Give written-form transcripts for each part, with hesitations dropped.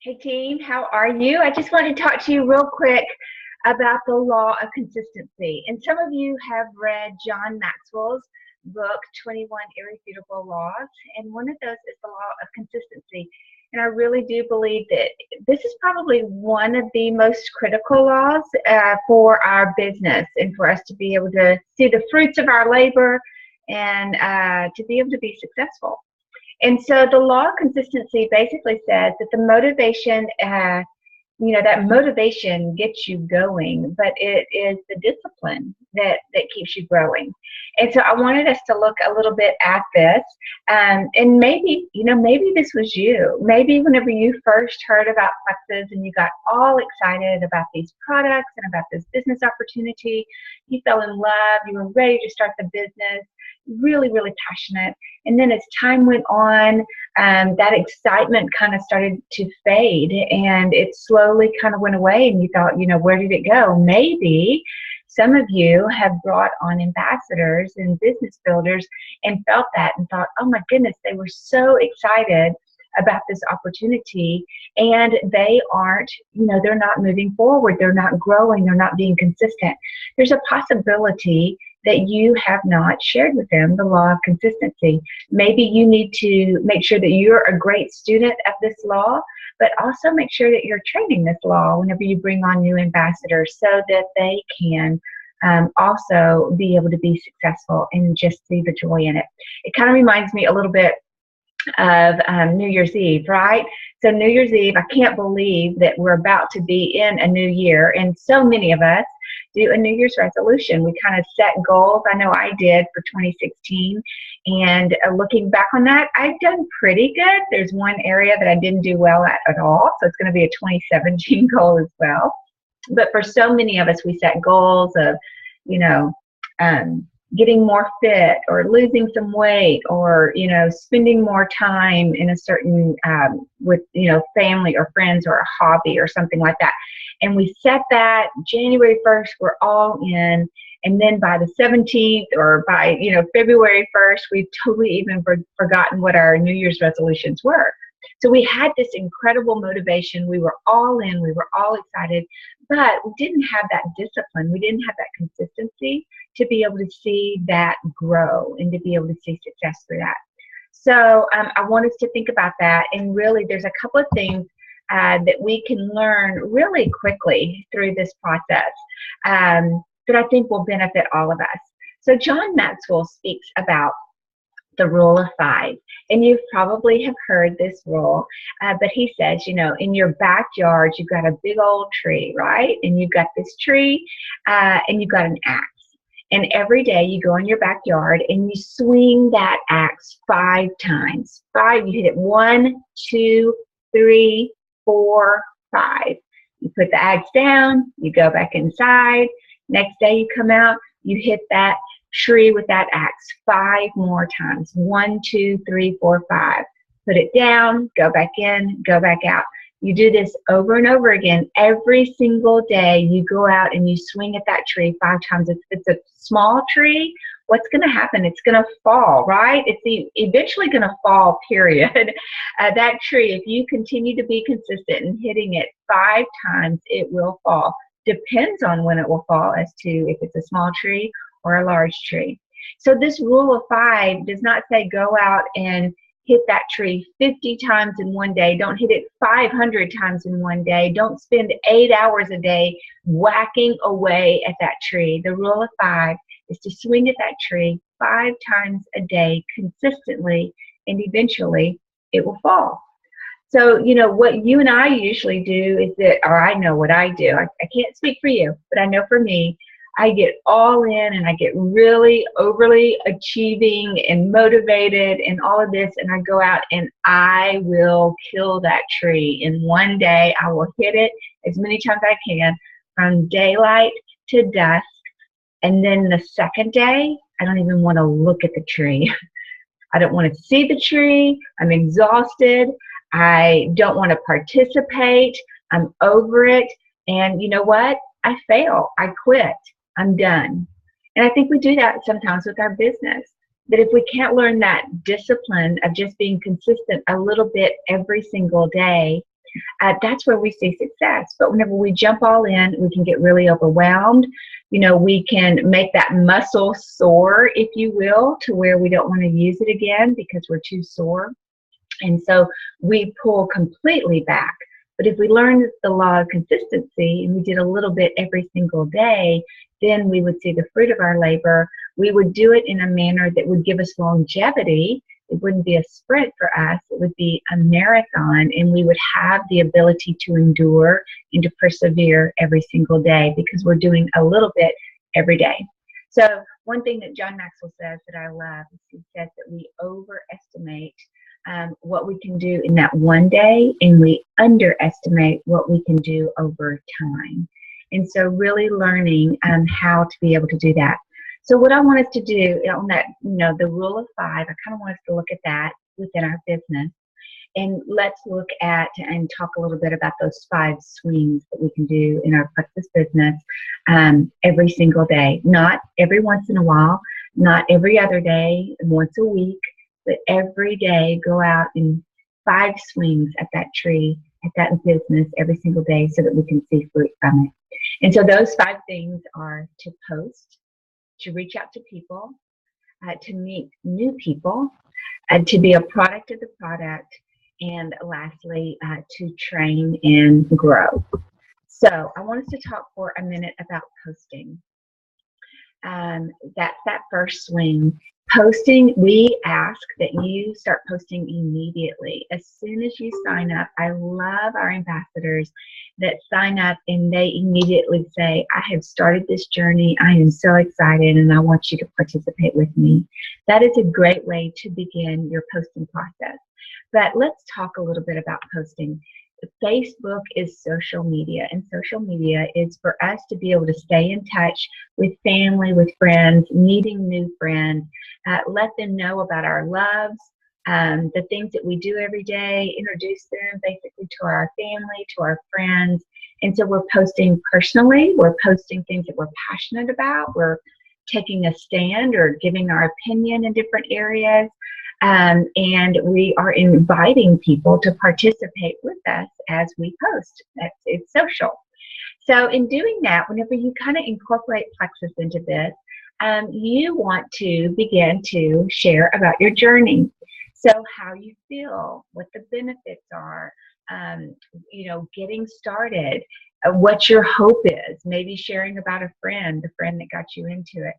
Hey team, how are you? I just wanted to talk to you real quick about the law of consistency. And some of you have read John Maxwell's book, 21 Irrefutable Laws. And one of those is the law of consistency. And I really do believe that this is probably one of the most critical laws for our business and for us to be able to see the fruits of our labor and to be able to be successful. And so the law of consistency basically says that the motivation, that motivation gets you going, but it is the discipline that keeps you growing. And so I wanted us to look a little bit at this, and maybe this was you. Maybe whenever you first heard about Plexus and you got all excited about these products and about this business opportunity, you fell in love, you were ready to start the business, really, really passionate. And then as time went on, that excitement kind of started to fade and it slowly kind of went away and you thought, where did it go? Maybe some of you have brought on ambassadors and business builders and felt that and thought, oh my goodness, they were so excited about this opportunity and they aren't, they're not moving forward, they're not growing, they're not being consistent. There's a possibility that you have not shared with them the law of consistency. Maybe you need to make sure that you're a great student of this law, but also make sure that you're training this law whenever you bring on new ambassadors so that they can also be able to be successful and just see the joy in it. It kind of reminds me a little bit of New Year's Eve, right? So New Year's Eve, I can't believe that we're about to be in a new year, and so many of us do a New Year's resolution. We kind of set goals. I know I did for 2016, and looking back on that, I've done pretty good. There's one area that I didn't do well at all, so it's going to be a 2017 goal as well. But for so many of us, we set goals of, getting more fit or losing some weight or, spending more time in a certain, with, family or friends or a hobby or something like that. And we set that January 1st, we're all in. And then by the 17th or by, February 1st, we've totally even forgotten what our New Year's resolutions were. So we had this incredible motivation. We were all in. We were all excited. But we didn't have that discipline. We didn't have that consistency to be able to see that grow and to be able to see success through that. So I want us to think about that. And really, there's a couple of things that we can learn really quickly through this process that I think will benefit all of us. So John Maxwell speaks about the rule of 5. And you probably have heard this rule, but he says, in your backyard, you've got a big old tree, right? And you've got this tree and you've got an axe. And every day you go in your backyard and you swing that axe 5 times. 5, you hit it 1, 2, 3, 4, 5. You put the axe down, you go back inside. Next day you come out, you hit that tree with that axe 5 more times. 1, 2, 3, 4, 5. Put it down, go back in, go back out. You do this over and over again. Every single day you go out and you swing at that tree 5 times. If it's a small tree, what's going to happen? It's going to fall, right? It's eventually going to fall, period. That tree, if you continue to be consistent in hitting it 5 times, it will fall. Depends on when it will fall as to if it's a small tree or a large tree. So this rule of 5 does not say go out and hit that tree 50 times in one day. Don't hit it 500 times in one day. Don't spend 8 hours a day whacking away at that tree. The rule of 5 is to swing at that tree 5 times a day consistently, and eventually it will fall. So, what you and I usually do is that, or I know what I do. I can't speak for you, but I know for me, I get all in and I get really overly achieving and motivated and all of this, and I go out and I will kill that tree. In one day, I will hit it as many times as I can from daylight to dusk. And then the second day, I don't even want to look at the tree. I don't want to see the tree. I'm exhausted. I don't want to participate. I'm over it. And you know what? I fail. I quit. I'm done. And I think we do that sometimes with our business. That if we can't learn that discipline of just being consistent a little bit every single day, that's where we see success. But whenever we jump all in, we can get really overwhelmed. We can make that muscle sore, if you will, to where we don't want to use it again because we're too sore. And so we pull completely back. But if we learned the law of consistency and we did a little bit every single day, then we would see the fruit of our labor. We would do it in a manner that would give us longevity. It wouldn't be a sprint for us. It would be a marathon, and we would have the ability to endure and to persevere every single day because we're doing a little bit every day. So one thing that John Maxwell says that I love is he says that we overestimate what we can do in that one day, and we underestimate what we can do over time. And so really learning how to be able to do that. So what I want us to do on that, the rule of 5, I kind of want us to look at that within our business. And let's look at and talk a little bit about those 5 swings that we can do in our Plexus business every single day. Not every once in a while, not every other day, once a week, but every day go out in 5 swings at that tree, at that business every single day so that we can see fruit from it. And so those 5 things are to post, to reach out to people, to meet new people, to be a product of the product, and lastly, to train and grow. So I want us to talk for a minute about posting. That's that first swing. Posting, we ask that you start posting immediately. As soon as you sign up, I love our ambassadors that sign up and they immediately say, I have started this journey. I am so excited and I want you to participate with me. That is a great way to begin your posting process. But let's talk a little bit about posting. Facebook is social media, and social media is for us to be able to stay in touch with family, with friends, meeting new friends, let them know about our loves, the things that we do every day, introduce them basically to our family, to our friends. And so we're posting personally, we're posting things that we're passionate about, we're taking a stand or giving our opinion in different areas. And we are inviting people to participate with us as we post. It's social. So in doing that, whenever you kind of incorporate Plexus into this, you want to begin to share about your journey. So how you feel, what the benefits are, getting started, what your hope is, maybe sharing about a friend, the friend that got you into it.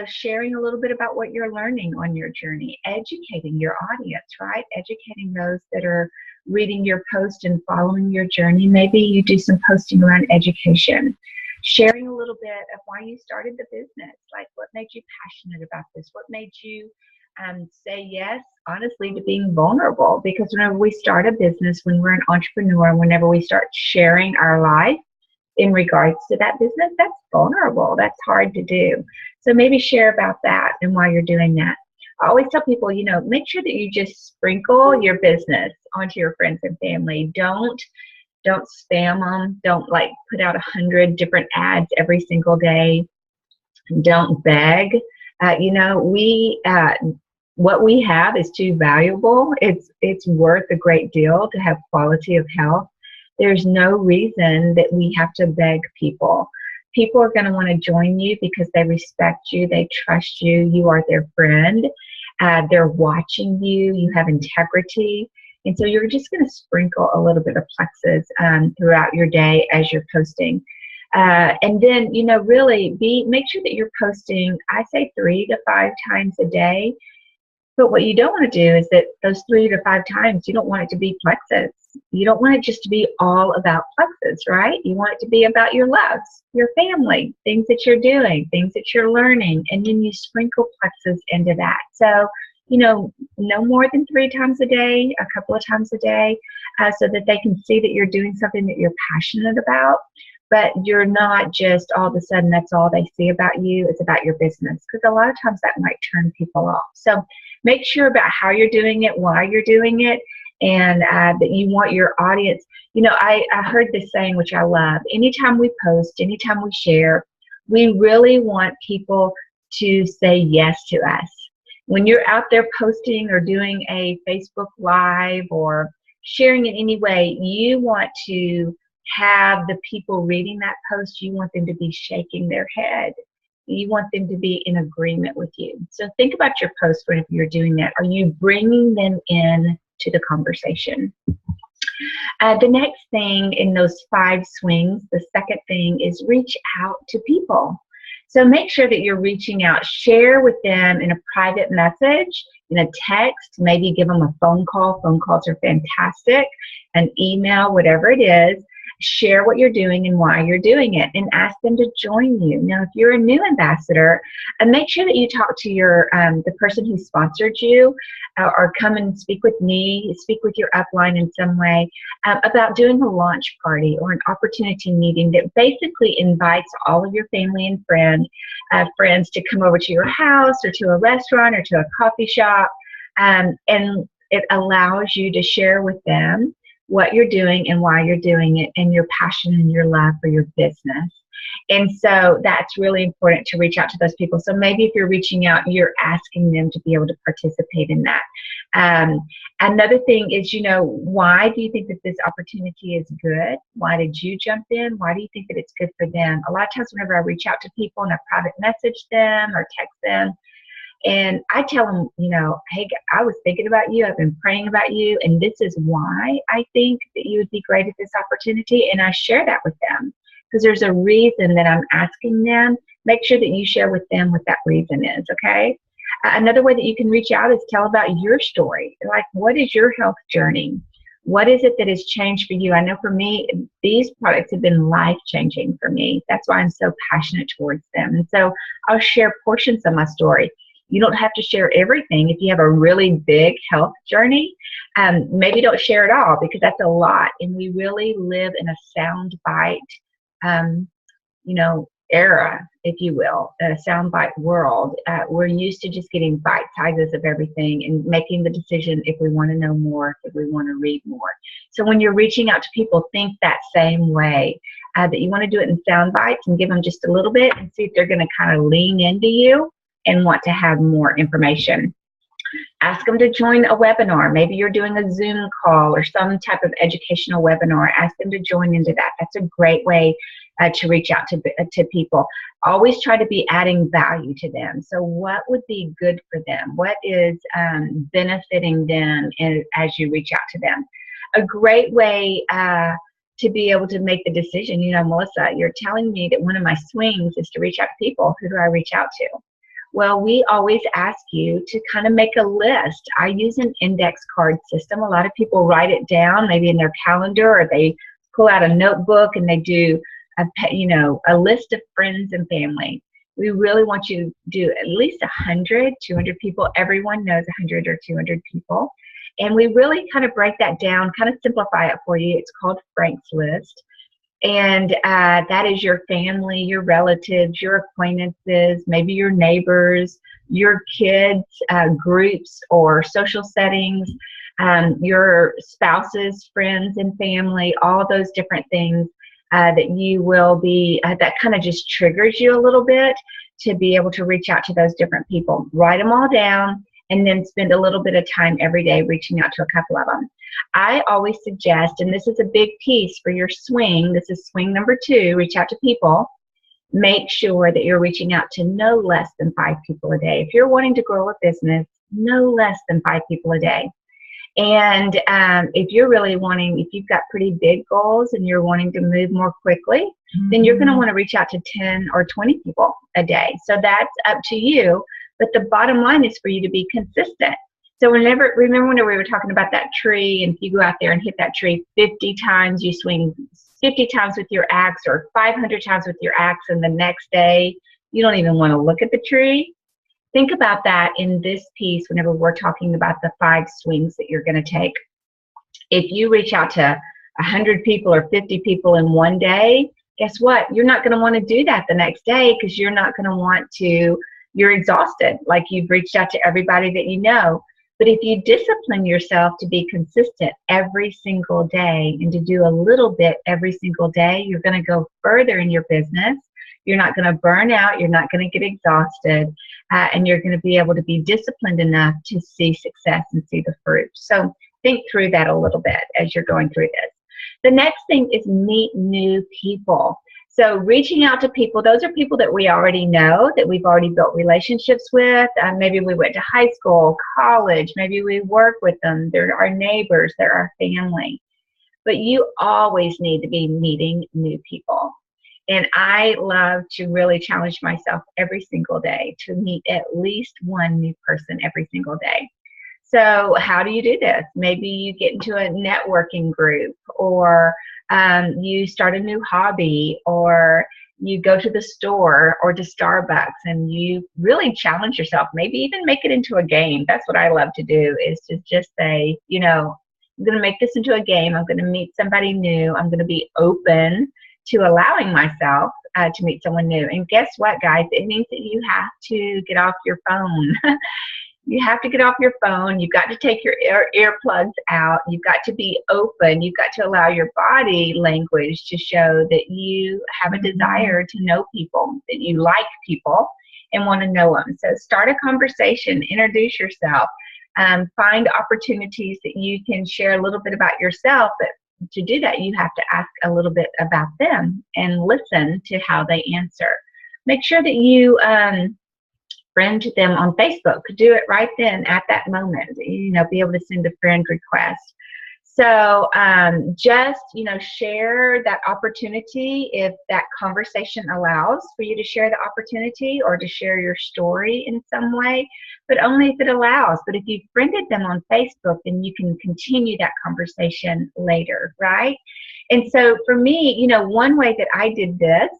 Sharing a little bit about what you're learning on your journey, educating your audience, right? Educating those that are reading your post and following your journey. Maybe you do some posting around education. Sharing a little bit of why you started the business, like what made you passionate about this? What made you say yes, honestly, to being vulnerable? Because whenever we start a business, when we're an entrepreneur, whenever we start sharing our life in regards to that business, that's vulnerable. That's hard to do. So maybe share about that and why you're doing that. I always tell people, make sure that you just sprinkle your business onto your friends and family. Don't spam them. Don't put out 100 different ads every single day. Don't beg. What we have is too valuable. It's worth a great deal to have quality of health. There's no reason that we have to beg people. People are going to want to join you because they respect you, they trust you, you are their friend, they're watching you, you have integrity. And so you're just going to sprinkle a little bit of Plexus throughout your day as you're posting. And then, really make sure that you're posting, I say 3 to 5 times a day. But what you don't want to do is that those 3 to 5 times, you don't want it to be Plexus. You don't want it just to be all about Plexus, right? You want it to be about your loves, your family, things that you're doing, things that you're learning, and then you sprinkle Plexus into that. So, no more than 3 times a day, a couple of times a day, so that they can see that you're doing something that you're passionate about, but you're not just all of a sudden that's all they see about you. It's about your business, because a lot of times that might turn people off. So make sure about how you're doing it, why you're doing it, and that you want your audience. I heard this saying, which I love. Anytime we post, anytime we share, we really want people to say yes to us. When you're out there posting or doing a Facebook Live or sharing in any way, you want to have the people reading that post, you want them to be shaking their head. You want them to be in agreement with you. So think about your post whenever you're doing that. Are you bringing them in to the conversation? The next thing in those 5 swings, the second thing is reach out to people. So make sure that you're reaching out. Share with them in a private message, in a text, maybe give them a phone call. Phone calls are fantastic. An email, whatever it is. Share what you're doing and why you're doing it, and ask them to join you. Now, if you're a new ambassador, make sure that you talk to your the person who sponsored you, or come and speak with me, speak with your upline in some way about doing a launch party or an opportunity meeting that basically invites all of your family and friends to come over to your house or to a restaurant or to a coffee shop, and it allows you to share with them what you're doing and why you're doing it, and your passion and your love for your business. And so that's really important, to reach out to those people. So maybe if you're reaching out, you're asking them to be able to participate in that. Another thing is, why do you think that this opportunity is good? Why did you jump in? Why do you think that it's good for them? A lot of times whenever I reach out to people and I private message them or text them, and I tell them, hey, I was thinking about you. I've been praying about you. And this is why I think that you would be great at this opportunity. And I share that with them because there's a reason that I'm asking them. Make sure that you share with them what that reason is, okay? Another way that you can reach out is tell about your story. Like, what is your health journey? What is it that has changed for you? I know for me, these products have been life-changing for me. That's why I'm so passionate towards them. And so I'll share portions of my story. You don't have to share everything. If you have a really big health journey, maybe don't share it all, because that's a lot. And we really live in a sound bite, era, if you will, a sound bite world. We're used to just getting bite sizes of everything and making the decision if we want to know more, if we want to read more. So when you're reaching out to people, think that same way, that you want to do it in sound bites and give them just a little bit and see if they're going to kind of lean into you and want to have more information. Ask them to join a webinar. Maybe you're doing a Zoom call or some type of educational webinar. Ask them to join into that. That's a great way to reach out to people. Always try to be adding value to them. So what would be good for them? What is benefiting them as you reach out to them? A great way to be able to make the decision, Melissa, you're telling me that one of my swings is to reach out to people. Who do I reach out to? Well, we always ask you to kind of make a list. I use an index card system. A lot of people write it down, maybe in their calendar, or they pull out a notebook and they do a list of friends and family. We really want you to do at least 100, 200 people. Everyone knows 100 or 200 people. And we really kind of break that down, kind of simplify it for you. It's called Frank's List. And that is your family, your relatives, your acquaintances, maybe your neighbors, your kids, groups or social settings, your spouses, friends, and family, all those different things that you will be, that kind of just triggers you a little bit to be able to reach out to those different people. Write them all down and then spend a little bit of time every day reaching out to a couple of them. I always suggest, and this is a big piece for your swing, this is swing number 2, reach out to people. Make sure that you're reaching out to no less than 5 people a day. If you're wanting to grow a business, no less than 5 people a day. And if you're really wanting, if you've got pretty big goals and you're wanting to move more quickly, then you're going to want to reach out to 10 or 20 people a day. So that's up to you. But the bottom line is for you to be consistent. So remember when we were talking about that tree, and if you go out there and hit that tree 50 times, you swing 50 times with your axe or 500 times with your axe, and the next day you don't even want to look at the tree. Think about that in this piece whenever we're talking about the 5 swings that you're going to take. If you reach out to 100 people or 50 people in one day, guess what? You're not going to want to do that the next day, because you're not going to want to, you're exhausted, like you've reached out to everybody that you know. But if you discipline yourself to be consistent every single day and to do a little bit every single day, you're going to go further in your business. You're not going to burn out. You're not going to get exhausted. And you're going to be able to be disciplined enough to see success and see the fruit. So think through that a little bit as you're going through this. The next thing is meet new people. So reaching out to people, those are people that we already know, that we've already built relationships with. Maybe we went to high school, college, maybe we work with them. They're our neighbors, they're our family. But you always need to be meeting new people. And I love to really challenge myself every single day to meet at least one new person every single day. So how do you do this? Maybe you get into a networking group, or you start a new hobby, or you go to the store or to Starbucks and you really challenge yourself. Maybe even make it into a game. That's what I love to do, is to just say, you know, I'm going to make this into a game. I'm going to meet somebody new. I'm going to be open to allowing myself to meet someone new. And guess what, guys? It means that you have to get off your phone. You have to get off your phone. You've got to take your earplugs out. You've got to be open. You've got to allow your body language to show that you have a desire to know people, that you like people and want to know them. So start a conversation, introduce yourself, find opportunities that you can share a little bit about yourself. But to do that, you have to ask a little bit about them and listen to how they answer. Make sure that you friend them on Facebook. Do it right then at that moment. You know, be able to send a friend request. So just, you know, share that opportunity if that conversation allows for you to share the opportunity or to share your story in some way, but only if it allows. But if you've friended them on Facebook, then you can continue that conversation later, right? And so for me, you know, one way that I did this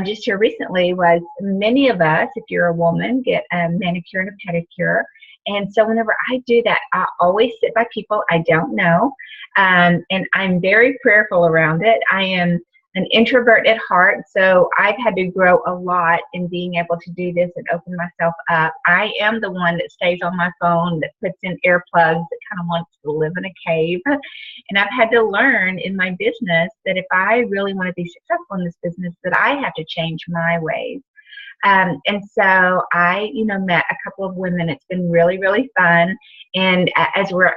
just here recently was, many of us, if you're a woman, get a manicure and a pedicure. And so whenever I do that, I always sit by people I don't know. And I'm very prayerful around it. I am an introvert at heart, so I've had to grow a lot in being able to do this and open myself up. I am the one that stays on my phone, that puts in earplugs, that kind of wants to live in a cave. And I've had to learn in my business that if I really want to be successful in this business, that I have to change my ways. And so I, you know, met a couple of women. It's been really, really fun. And as we're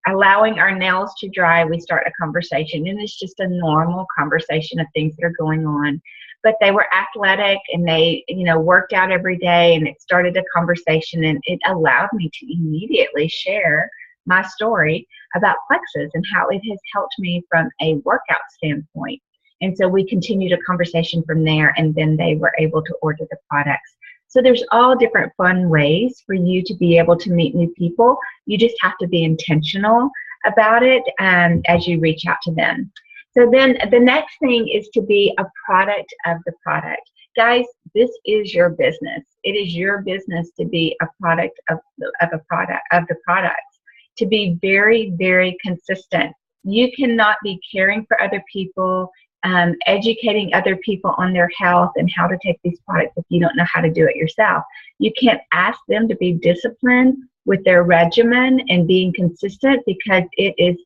allowing our nails to dry, we start a conversation. And it's just a normal conversation of things that are going on. But they were athletic and they, you know, worked out every day, and it started a conversation, and it allowed me to immediately share my story about Plexus and how it has helped me from a workout standpoint. And so we continued a conversation from there, and then they were able to order the products. So there's all different fun ways for you to be able to meet new people. You just have to be intentional about it as you reach out to them. So then the next thing is to be a product of the product. Guys, this is your business. It is your business to be a product of the products, to be very, very consistent. You cannot be caring for other people, educating other people on their health and how to take these products if you don't know how to do it yourself. You can't ask them to be disciplined with their regimen and being consistent, because it is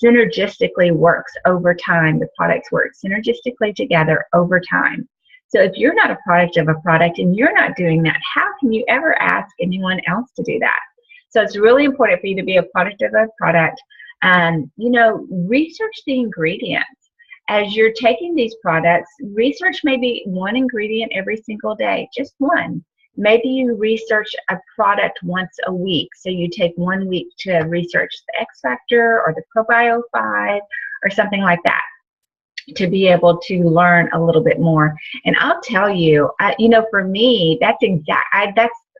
synergistically works over time. The products work synergistically together over time. So if you're not a product of a product and you're not doing that, how can you ever ask anyone else to do that? So it's really important for you to be a product of a product. You know, research the ingredients. As you're taking these products, research maybe one ingredient every single day, just one. Maybe you research a product once a week. So you take 1 week to research the X Factor or the Probio 5 or something like that, to be able to learn a little bit more. And I'll tell you, you know, for me, that's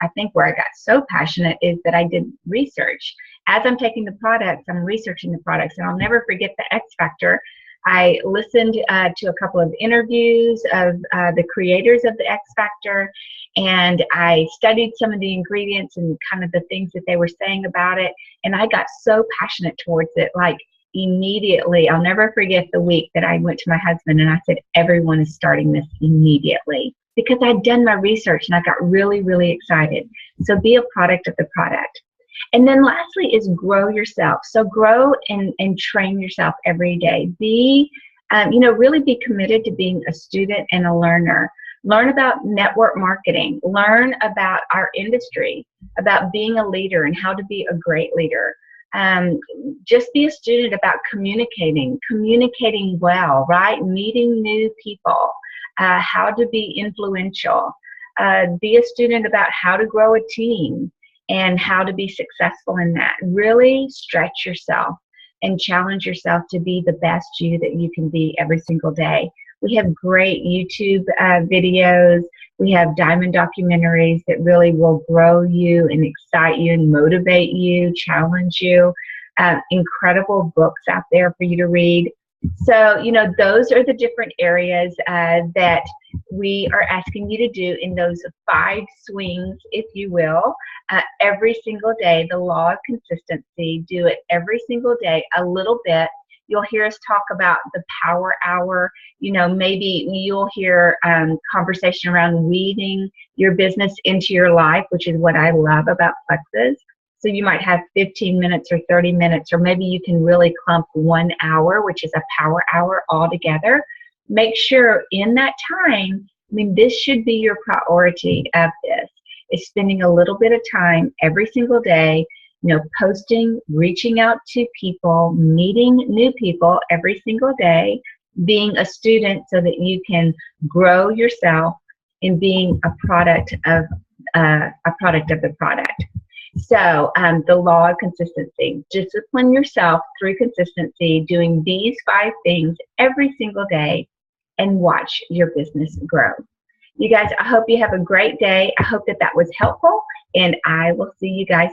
I think where I got so passionate, is that I did research. As I'm taking the products, I'm researching the products. And I'll never forget the X Factor. I listened to a couple of interviews of the creators of the X Factor, and I studied some of the ingredients and kind of the things that they were saying about it. And I got so passionate towards it, like immediately. I'll never forget the week that I went to my husband and I said, everyone is starting this immediately, because I'd done my research and I got really, really excited. So be a product of the product. And then lastly is grow yourself. So grow and train yourself every day. Be, you know, really be committed to being a student and a learner. Learn about network marketing. Learn about our industry, about being a leader and how to be a great leader. Just be a student about communicating well, right? Meeting new people, how to be influential. Be a student about how to grow a team and how to be successful in that. Really stretch yourself and challenge yourself to be the best you that you can be every single day. We have great YouTube videos. We have diamond documentaries that really will grow you and excite you and motivate you, challenge you. Incredible books out there for you to read. So, you know, those are the different areas that we are asking you to do in those 5 swings, if you will, every single day. The law of consistency. Do it every single day, a little bit. You'll hear us talk about the power hour. You know, maybe you'll hear conversation around weaving your business into your life, which is what I love about Plexus. So you might have 15 minutes or 30 minutes, or maybe you can really clump 1 hour, which is a power hour all together. Make sure in that time, I mean, this should be your priority of this, is spending a little bit of time every single day, you know, posting, reaching out to people, meeting new people every single day, being a student so that you can grow yourself in being a product of the product. So the law of consistency, discipline yourself through consistency, doing these 5 things every single day, and watch your business grow. You guys, I hope you have a great day. I hope that that was helpful, and I will see you guys